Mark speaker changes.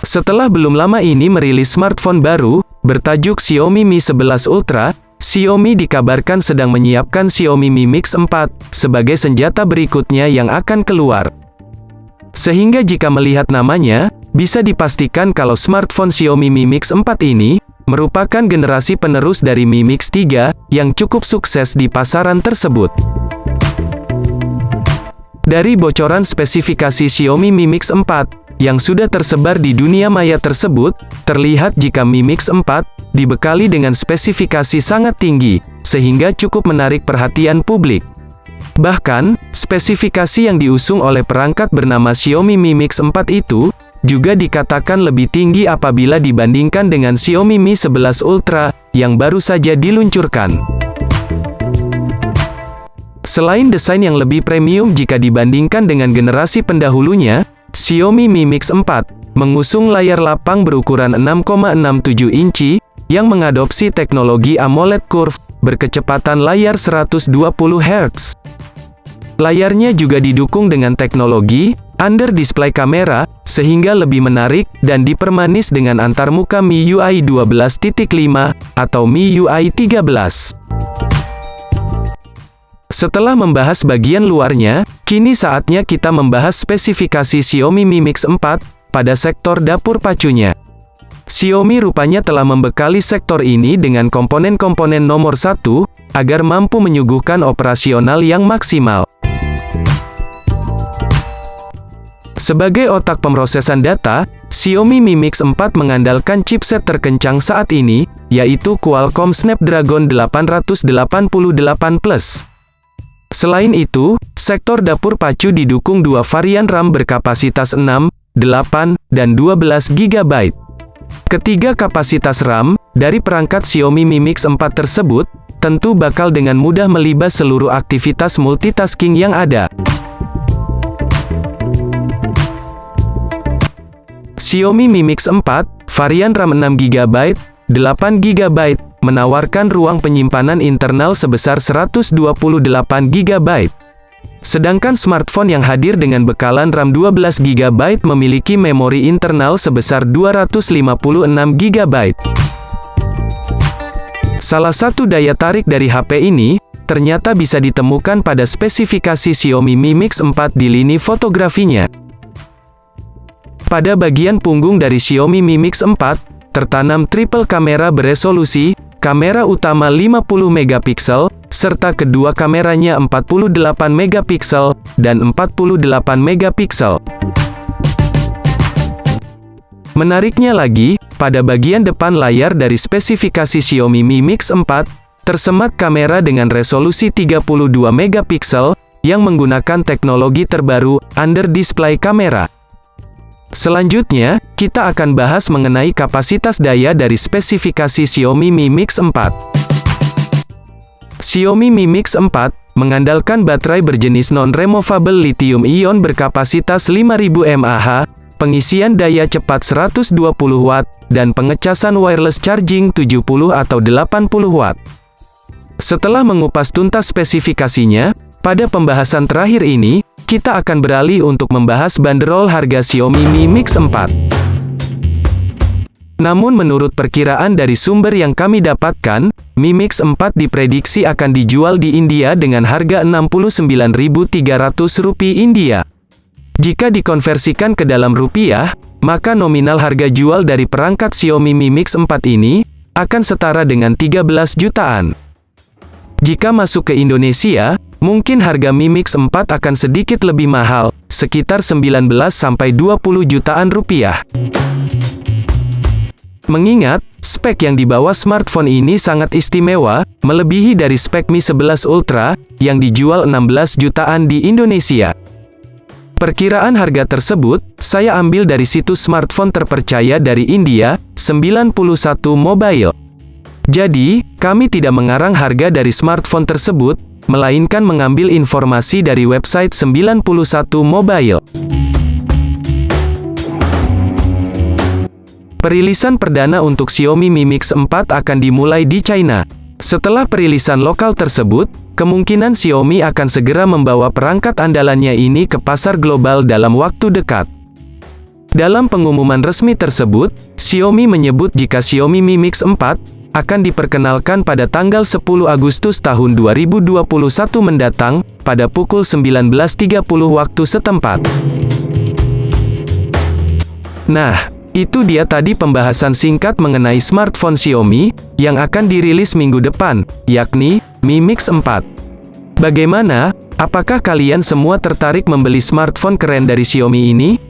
Speaker 1: Setelah belum lama ini merilis smartphone baru, bertajuk Xiaomi Mi 11 Ultra, Xiaomi dikabarkan sedang menyiapkan Xiaomi Mi Mix 4, sebagai senjata berikutnya yang akan keluar. Sehingga jika melihat namanya, bisa dipastikan kalau smartphone Xiaomi Mi Mix 4 ini, merupakan generasi penerus dari Mi Mix 3, yang cukup sukses di pasaran tersebut. Dari bocoran spesifikasi Xiaomi Mi Mix 4, yang sudah tersebar di dunia maya tersebut, terlihat jika Mi Mix 4, dibekali dengan spesifikasi sangat tinggi, sehingga cukup menarik perhatian publik. Bahkan, spesifikasi yang diusung oleh perangkat bernama Xiaomi Mi Mix 4 itu, juga dikatakan lebih tinggi apabila dibandingkan dengan Xiaomi Mi 11 Ultra, yang baru saja diluncurkan. Selain desain yang lebih premium jika dibandingkan dengan generasi pendahulunya, Xiaomi Mi Mix 4 mengusung layar lapang berukuran 6,67 inci yang mengadopsi teknologi AMOLED Curve berkecepatan layar 120 Hz. Layarnya juga didukung dengan teknologi Under Display Camera sehingga lebih menarik dan dipermanis dengan antarmuka MIUI 12.5 atau MIUI 13. Setelah membahas bagian luarnya, kini saatnya kita membahas spesifikasi Xiaomi Mi Mix 4 pada sektor dapur pacunya. Xiaomi rupanya telah membekali sektor ini dengan komponen-komponen nomor 1, agar mampu menyuguhkan operasional yang maksimal. Sebagai otak pemrosesan data, Xiaomi Mi Mix 4 mengandalkan chipset terkencang saat ini, yaitu Qualcomm Snapdragon 888+. Selain itu, sektor dapur pacu didukung dua varian RAM berkapasitas 6, 8, dan 12 GB. Ketiga kapasitas RAM dari perangkat Xiaomi Mi Mix 4 tersebut, tentu bakal dengan mudah melibas seluruh aktivitas multitasking yang ada. Xiaomi Mi Mix 4, varian RAM 6 GB, 8 GB, menawarkan ruang penyimpanan internal sebesar 128 GB. Sedangkan smartphone yang hadir dengan bekalan RAM 12 GB memiliki memori internal sebesar 256 GB. Salah satu daya tarik dari HP ini, ternyata bisa ditemukan pada spesifikasi Xiaomi Mi Mix 4 di lini fotografinya. Pada bagian punggung dari Xiaomi Mi Mix 4, tertanam triple kamera beresolusi, kamera utama 50 megapiksel, serta kedua kameranya 48 megapiksel, dan 48 megapiksel. Menariknya lagi, pada bagian depan layar dari spesifikasi Xiaomi Mi Mix 4, tersemat kamera dengan resolusi 32 megapiksel, yang menggunakan teknologi terbaru, Under Display Camera. Selanjutnya, kita akan bahas mengenai kapasitas daya dari spesifikasi Xiaomi Mi Mix 4. Xiaomi Mi Mix 4 mengandalkan baterai berjenis non-removable lithium-ion berkapasitas 5000 mAh, pengisian daya cepat 120 Watt, dan pengecasan wireless charging 70 atau 80 Watt. Setelah mengupas tuntas spesifikasinya, pada pembahasan terakhir ini, kita akan beralih untuk membahas banderol harga Xiaomi Mi Mix 4. Namun menurut perkiraan dari sumber yang kami dapatkan, Mi Mix 4 diprediksi akan dijual di India dengan harga Rp69.300 India. Jika dikonversikan ke dalam rupiah, maka nominal harga jual dari perangkat Xiaomi Mi Mix 4 ini, akan setara dengan 13 jutaan. Jika masuk ke Indonesia, mungkin harga Mi Mix 4 akan sedikit lebih mahal, sekitar 19–20 jutaan rupiah. Mengingat, spek yang dibawa smartphone ini sangat istimewa, melebihi dari spek Mi 11 Ultra, yang dijual 16 jutaan di Indonesia. Perkiraan harga tersebut, saya ambil dari situs smartphone terpercaya dari India, 91 Mobile. Jadi, kami tidak mengarang harga dari smartphone tersebut, melainkan mengambil informasi dari website 91 Mobile. Perilisan perdana untuk Xiaomi Mi Mix 4 akan dimulai di China. Setelah perilisan lokal tersebut, kemungkinan Xiaomi akan segera membawa perangkat andalannya ini ke pasar global dalam waktu dekat. Dalam pengumuman resmi tersebut, Xiaomi menyebut jika Xiaomi Mi Mix 4 akan diperkenalkan pada tanggal 10 Agustus tahun 2021 mendatang, pada pukul 19.30 waktu setempat. Nah, itu dia tadi pembahasan singkat mengenai smartphone Xiaomi yang akan dirilis minggu depan, yakni Mi Mix 4. Bagaimana? Apakah kalian semua tertarik membeli smartphone keren dari Xiaomi ini?